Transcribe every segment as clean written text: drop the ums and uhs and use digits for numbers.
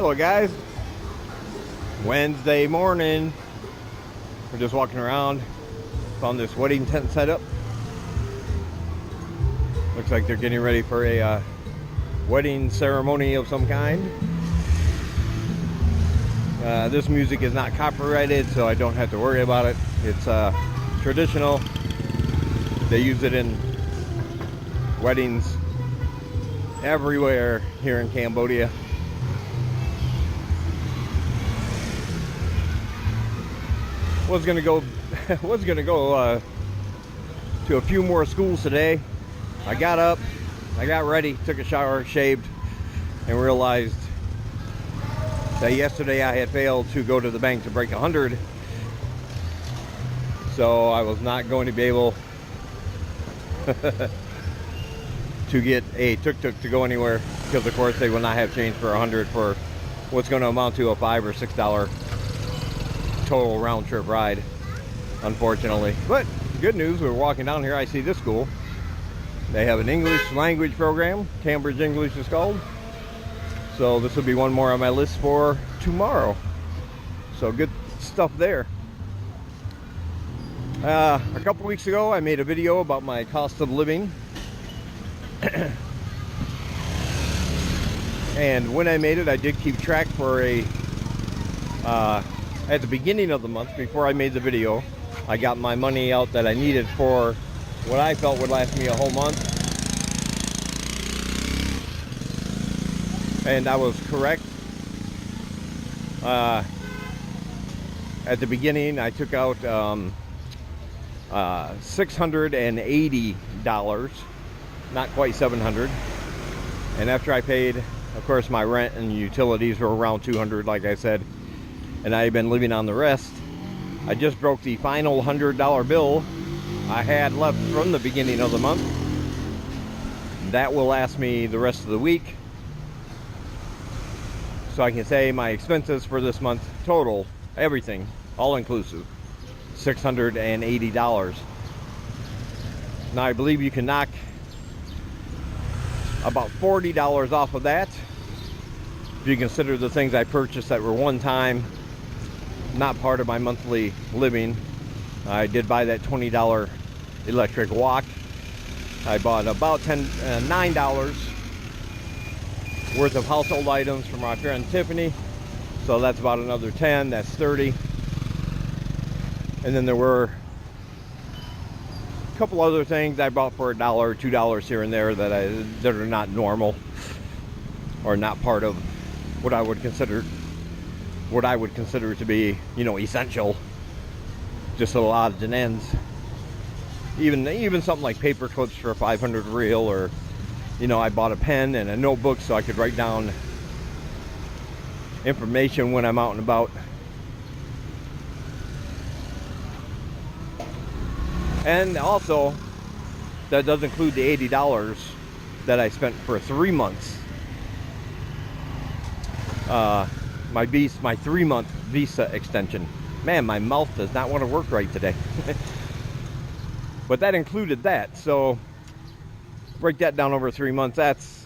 Hello guys, Wednesday morning. We're just walking around, found this wedding tent set up. Looks like they're getting ready for a wedding ceremony of some kind. This music is not copyrighted, so I don't have to worry about it. It's traditional. They use it in weddings everywhere here in Cambodia. Was gonna go to a few more schools today. I got up, I got ready, took a shower, shaved, and realized that yesterday I had failed to go to the bank to break 100. So I was not going to be able to get a tuk-tuk to go anywhere, because of course they will not have change for 100 for what's going to amount to a $5 or $6 total round trip ride, unfortunately. But good news, we're walking down here, I see this school. They have an English language program. Cambridge English is called. So this will be one more on my list for tomorrow. So good stuff there. A couple weeks ago I made a video about my cost of living. And when I made it, I did keep track for at the beginning of the month, before I made the video, I got my money out that I needed for what I felt would last me a whole month. And I was correct. At the beginning, I took out $680, not quite $700. And after I paid, of course, my rent and utilities were around $200, like I said, and I've been living on the rest. I just broke the final $100 bill I had left from the beginning of the month. That will last me the rest of the week. So I can say my expenses for this month total, everything, all inclusive, $680. Now I believe you can knock about $40 off of that if you consider the things I purchased that were one time, not part of my monthly living. I did buy that $20 electric wok. I bought about $9 worth of household items from my friend Tiffany. So that's about another 10, that's 30. And then there were a couple other things I bought for $1, $2 here and there that are not normal, or not part of what I would consider to be, essential. Just a lot of ends. Even something like paper clips for 500 real, or I bought a pen and a notebook so I could write down information when I'm out and about. And also, that does include the $80 that I spent for 3 months. My 3-month visa extension. Man, my mouth does not want to work right today. But that included that. So break that down over 3 months. That's,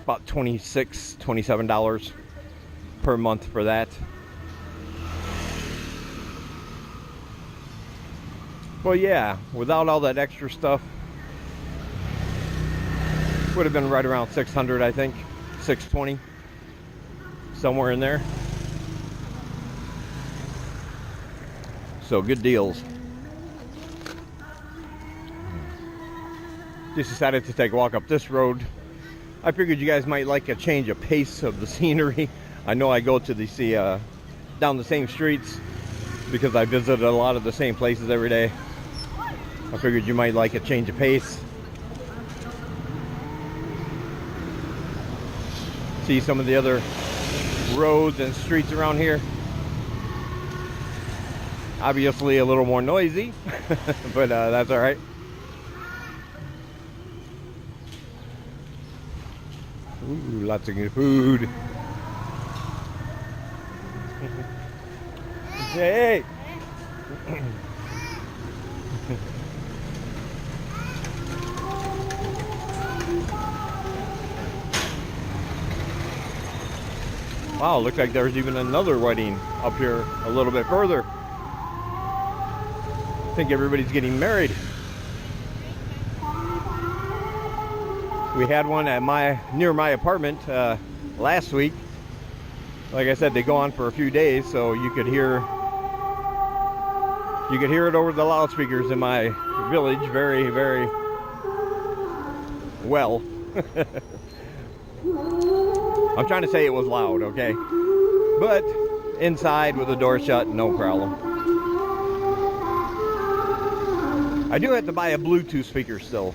about $26, $27 per month for that. Well, yeah, without all that extra stuff, would have been right around 600, I think, 620, somewhere in there. So good deals. Just decided to take a walk up this road. I figured you guys might like a change of pace of the scenery. I know I go to the down the same streets because I visit a lot of the same places every day. I figured you might like a change of pace. See some of the other roads and streets around here. Obviously a little more noisy, but that's all right. Ooh, lots of good food. Hey! Wow, looks like there's even another wedding up here a little bit further. I think everybody's getting married. We had one at near my apartment last week. Like I said, they go on for a few days, so you could hear it over the loudspeakers in my village very, very well. I'm trying to say it was loud, okay? But inside with the door shut, no problem. I do have to buy a Bluetooth speaker still.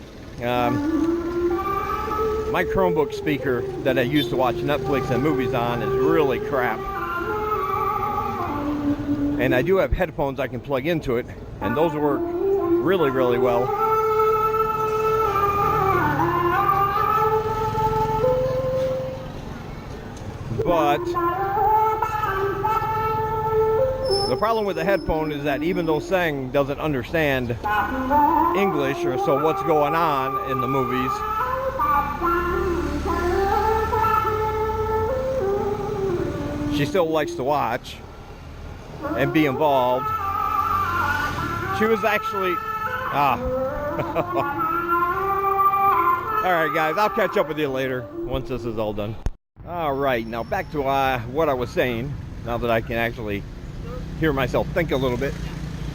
My Chromebook speaker that I used to watch Netflix and movies on is really crap. And I do have headphones I can plug into it, and those work really, really well. But the problem with the headphone is that even though Sang doesn't understand English, or so what's going on in the movies, she still likes to watch and be involved. She was actually Alright guys, I'll catch up with you later once this is all done. Alright, now back to what I was saying, now that I can actually hear myself think a little bit.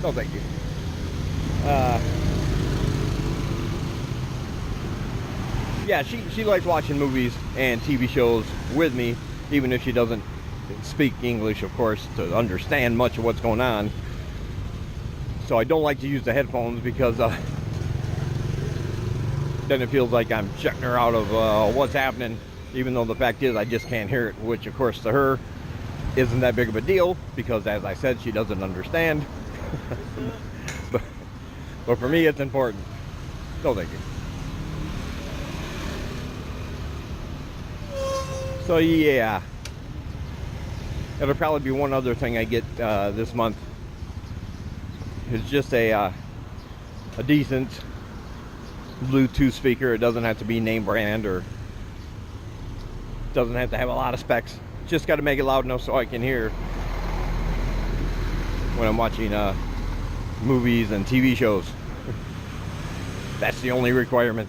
Oh, thank you. Yeah, she likes watching movies and TV shows with me, even if she doesn't speak English, of course, to understand much of what's going on. So I don't like to use the headphones because then it feels like I'm checking her out of what's happening, even though the fact is I just can't hear it, which of course to her isn't that big of a deal because, as I said, she doesn't understand. but for me it's important. So thank you. So yeah, it'll probably be one other thing I get this month. It's just a decent Bluetooth speaker. It doesn't have to be name brand, or doesn't have to have a lot of specs. Just got to make it loud enough so I can hear when I'm watching movies and TV shows. That's the only requirement.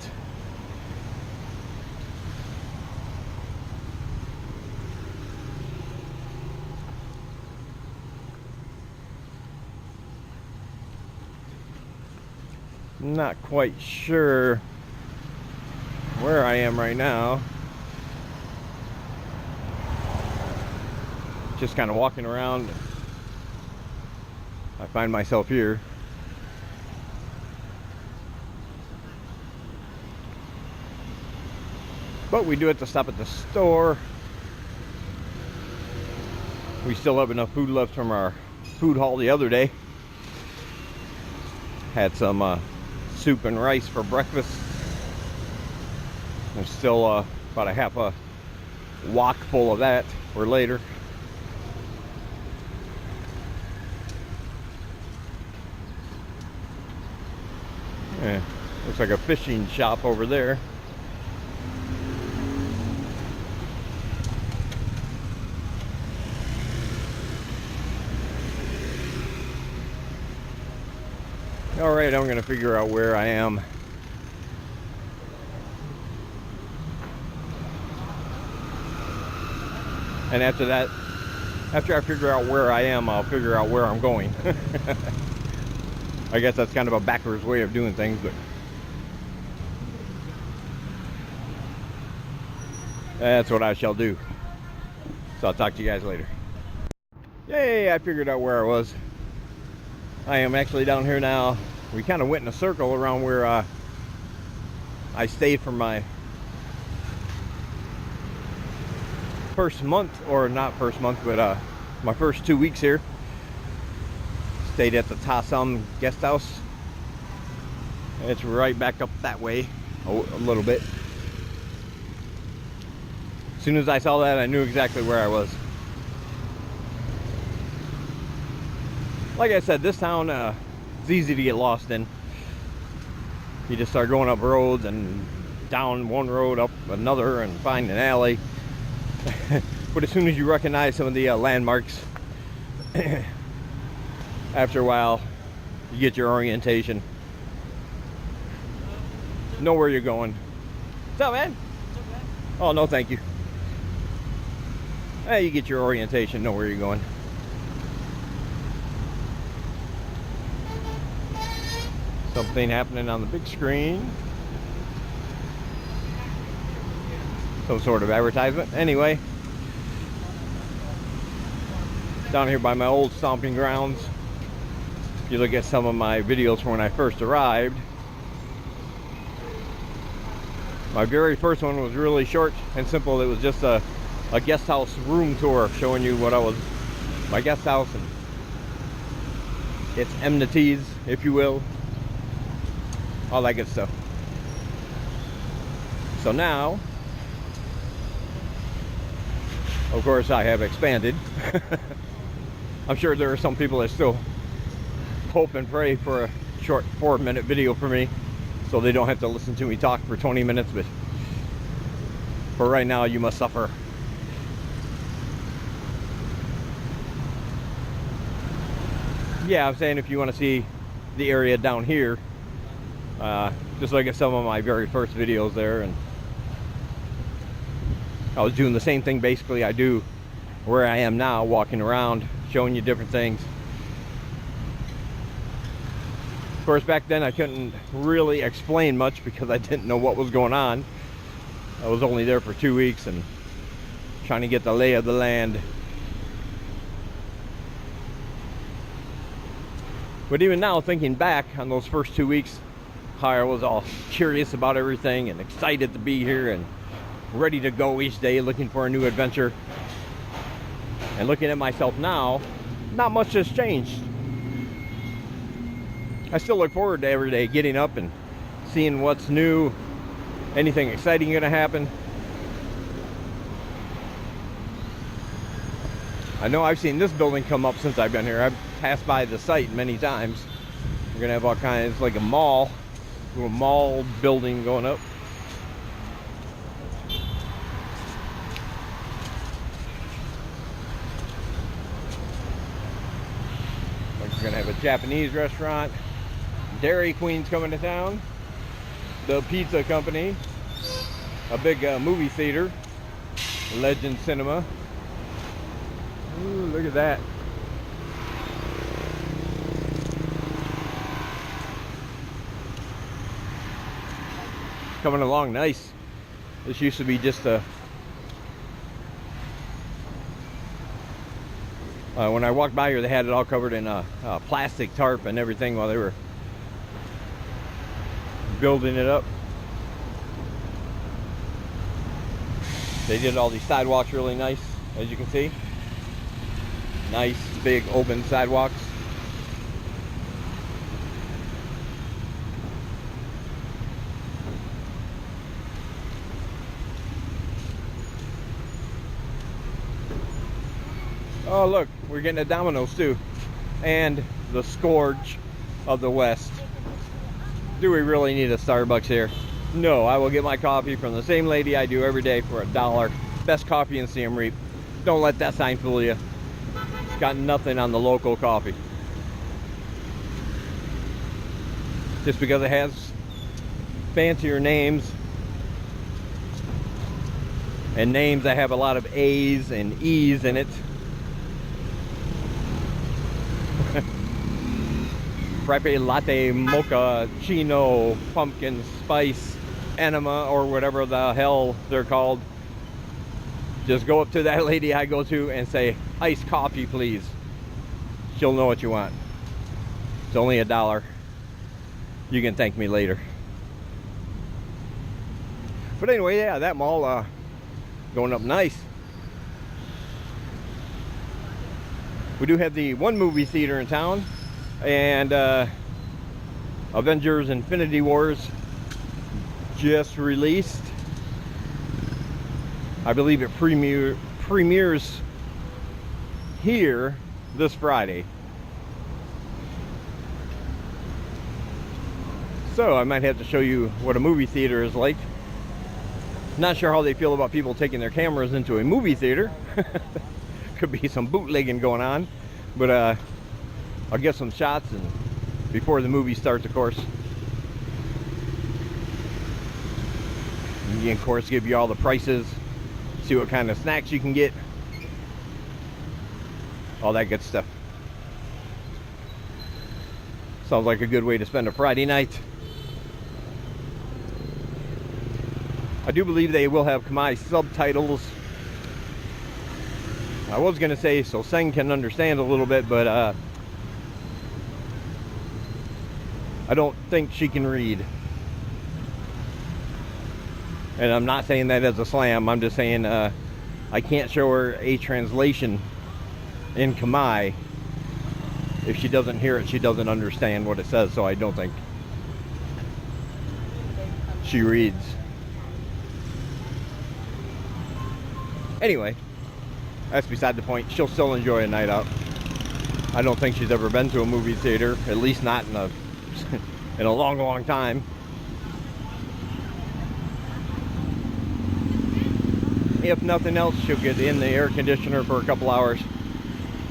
Not quite sure where I am right now. Just kind of walking around. I find myself here. But we do have to stop at the store. We still have enough food left from our food haul the other day. Had some soup and rice for breakfast. There's still about a half a wok full of that for later. Yeah, looks like a fishing shop over there. All right, I'm gonna figure out where I am. And after that, after I figure out where I am, I'll figure out where I'm going. I guess that's kind of a backwards way of doing things, but that's what I shall do. So I'll talk to you guys later. Yay, I figured out where I was. I am actually down here now. We kind of went in a circle around where I stayed for my first month, or not first month, but my first 2 weeks here. Stayed at the Ta Sam guest house. It's right back up that way a little bit. As soon as I saw that, I knew exactly where I was. Like I said, this town is easy to get lost in. You just start going up roads and down one road, up another, and find an alley. Of But as soon as you recognize some of the landmarks, after a while, you get your orientation. Know where you're going. What's up, man? Oh, no, thank you. Hey, you get your orientation, know where you're going. Something happening on the big screen. Some sort of advertisement. Anyway, down here by my old stomping grounds, you look at some of my videos from when I first arrived. My very first one was really short and simple. It was just a guest house room tour showing you what my guest house and its amenities, if you will. All that good stuff. So now, of course, I have expanded. I'm sure there are some people that still hope and pray for a short 4-minute video for me, so they don't have to listen to me talk for 20 minutes, but for right now, you must suffer. Yeah, I'm saying if you want to see the area down here, just look at some of my very first videos there, and I was doing the same thing basically I do where I am now, walking around, showing you different things. Of course, back then I couldn't really explain much because I didn't know what was going on. I was only there for 2 weeks and trying to get the lay of the land. But even now, thinking back on those first 2 weeks, how I was all curious about everything and excited to be here and ready to go each day looking for a new adventure. And looking at myself now, not much has changed. I still look forward to every day getting up and seeing what's new, anything exciting gonna happen. I know I've seen this building come up since I've been here. I've passed by the site many times. We're gonna have all kinds, it's like a mall building going up. We're gonna have a Japanese restaurant. Dairy Queen's coming to town. The pizza company. A big movie theater. Legend Cinema. Ooh, look at that. Coming along nice. This used to be just a when I walked by here, they had it all covered in a plastic tarp and everything while they were building it up. They did all these sidewalks really nice, as you can see. Nice, big, open sidewalks. Oh, look, we're getting a Domino's too. And the scourge of the West. Do we really need a Starbucks here? No, I will get my coffee from the same lady I do every day for $1. Best coffee in Siem Reap. Don't let that sign fool you. It's got nothing on the local coffee. Just because it has fancier names and names that have a lot of A's and E's in it. Frappe latte, mocha, chino, pumpkin spice, enema, or whatever the hell they're called. Just go up to that lady I go to and say, iced coffee, please. She'll know what you want. It's only $1. You can thank me later. But anyway, yeah, that mall going up nice. We do have the one movie theater in town, and Avengers Infinity Wars just released. I believe it premieres here this Friday. So I might have to show you what a movie theater is like. Not sure how they feel about people taking their cameras into a movie theater. Could be some bootlegging going on, but I'll get some shots and before the movie starts, of course. And of course, give you all the prices, see what kind of snacks you can get, all that good stuff. Sounds like a good way to spend a Friday night. I do believe they will have Khmer subtitles. I was going to say so Seng can understand a little bit, but I don't think she can read. And I'm not saying that as a slam. I'm just saying I can't show her a translation in Khmer. If she doesn't hear it, she doesn't understand what it says, so I don't think she reads. Anyway, that's beside the point. She'll still enjoy a night out. I don't think she's ever been to a movie theater, at least not in a in a long, long time. If nothing else, she'll get in the air conditioner for a couple hours.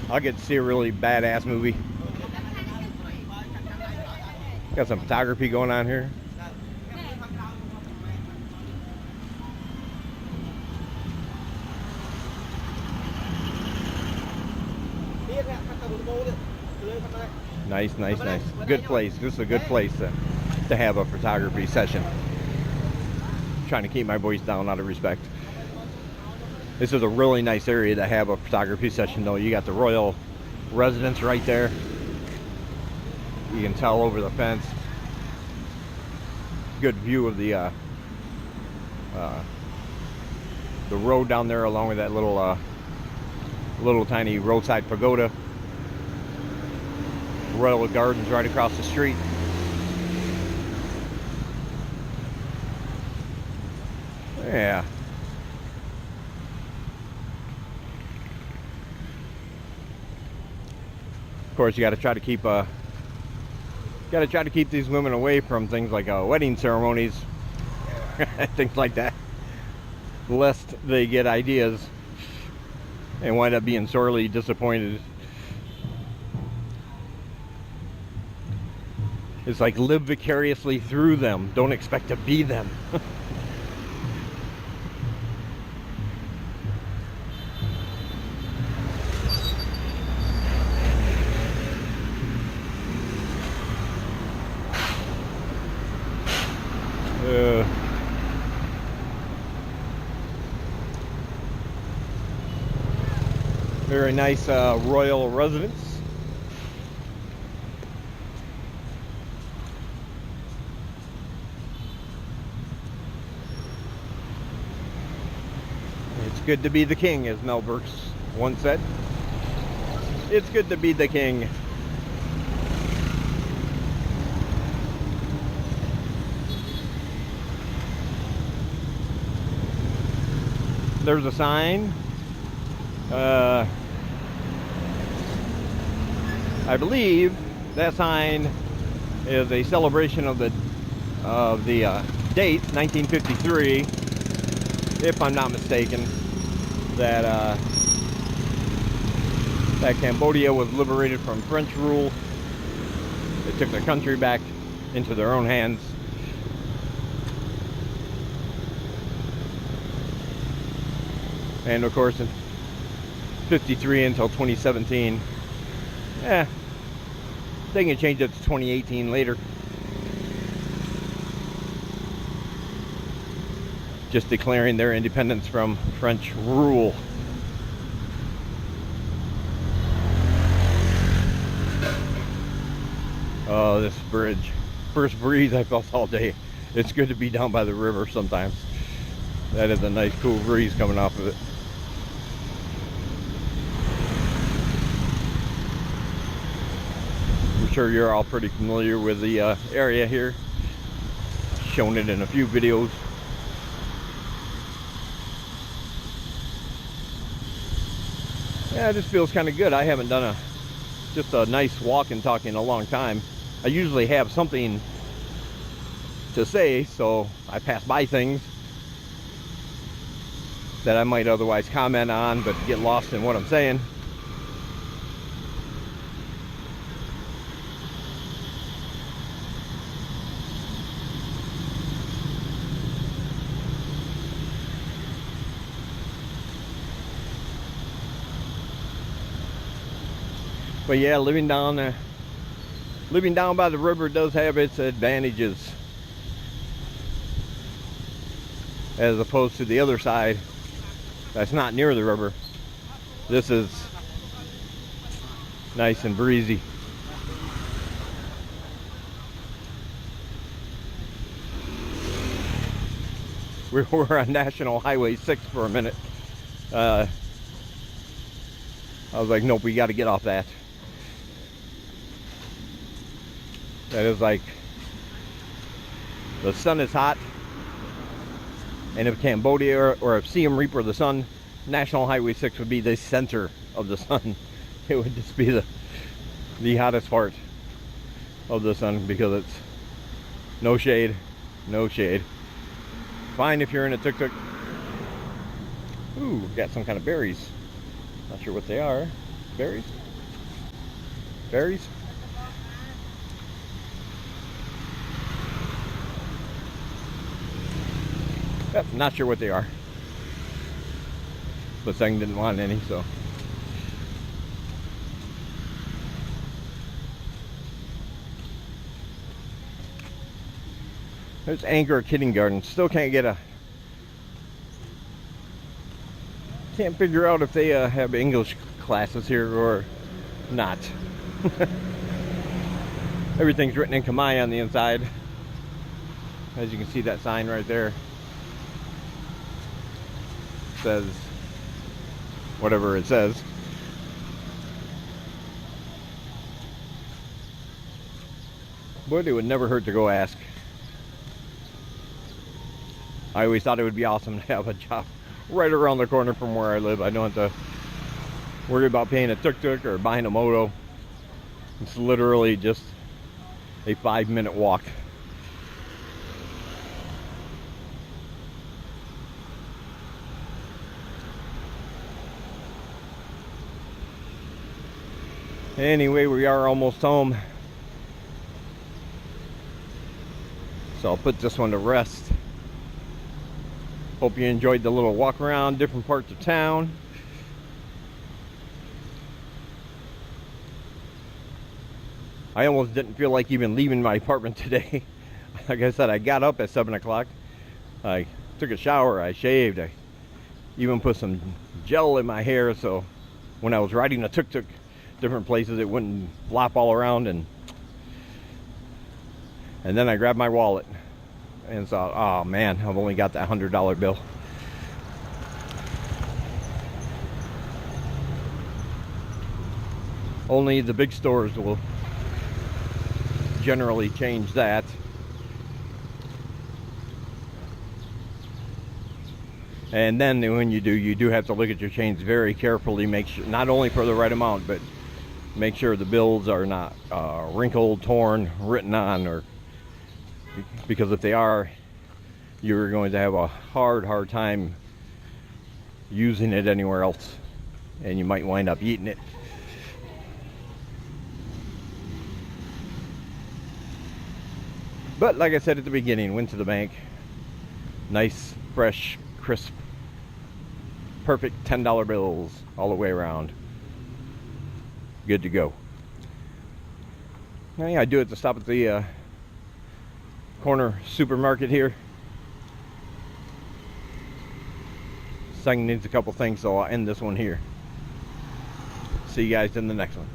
I'll get to see a really badass movie. Got some photography going on here. Nice, nice, nice. Good place. This is a good place to have a photography session. Trying to keep my voice down out of respect. This is a really nice area to have a photography session, though. You got the royal residence right there. You can tell over the fence. Good view of the road down there, along with that little tiny roadside pagoda. Royal Gardens right across the street. Yeah. Of course, you got to try to keep these women away from things like wedding ceremonies, things like that, lest they get ideas and wind up being sorely disappointed. It's like live vicariously through them. Don't expect to be them. Very nice royal residence. It's good to be the king, as Mel Brooks once said. It's good to be the king. There's a sign. I believe that sign is a celebration of the date, 1953, if I'm not mistaken, that Cambodia was liberated from French rule. They took their country back into their own hands. And of course, in 53 until 2017. They can change it to 2018 later. Just declaring their independence from French rule. Oh, this bridge. First breeze I felt all day. It's good to be down by the river sometimes. That is a nice cool breeze coming off of it. I'm sure you're all pretty familiar with the area here. Shown it in a few videos. Yeah, this feels kind of good. I haven't done just a nice walk and talk in a long time. I usually have something to say, so I pass by things. that I might otherwise comment on, but get lost in what I'm saying. But yeah, living down by the river does have its advantages, as opposed to the other side that's not near the river. This is nice and breezy. We were on National Highway 6 for a minute. I was like, nope, we got to get off that. That is like, the sun is hot, and if Cambodia or if Siem Reap or the sun, National Highway 6 would be the center of the sun. It would just be the hottest part of the sun, because it's no shade, no shade. Fine if you're in a tuk-tuk. Ooh, got some kind of berries. Not sure what they are. Berries? Berries? Yep, not sure what they are. But Sang didn't want any, so. There's Angkor Kindergarten. Still can't figure out if they have English classes here or not. Everything's written in Khmer on the inside. As you can see, that sign right there says whatever it says. But it would never hurt to go ask. I always thought it would be awesome to have a job right around the corner from where I live. I don't have to worry about paying a tuk-tuk or buying a moto. It's literally just a 5-minute walk. Anyway, we are almost home, so I'll put this one to rest. Hope you enjoyed the little walk around different parts of town. I almost didn't feel like even leaving my apartment today. Like I said, I got up at 7 o'clock. I took a shower, I shaved, I even put some gel in my hair, so when I was riding the tuk-tuk different places it wouldn't flop all around, and then I grabbed my wallet and thought, oh man, I've only got that $100 bill. Only the big stores will generally change that. And then when you do have to look at your change very carefully, make sure, not only for the right amount, but make sure the bills are not wrinkled, torn, written on, or because if they are, you're going to have a hard time using it anywhere else, and you might wind up eating it. But like I said at the beginning, went to the bank. Nice, fresh, crisp, perfect $10 bills all the way around. Good to go. Now, yeah, I do have to stop at the corner supermarket here. Sang needs a couple things, so I'll end this one here. See you guys in the next one.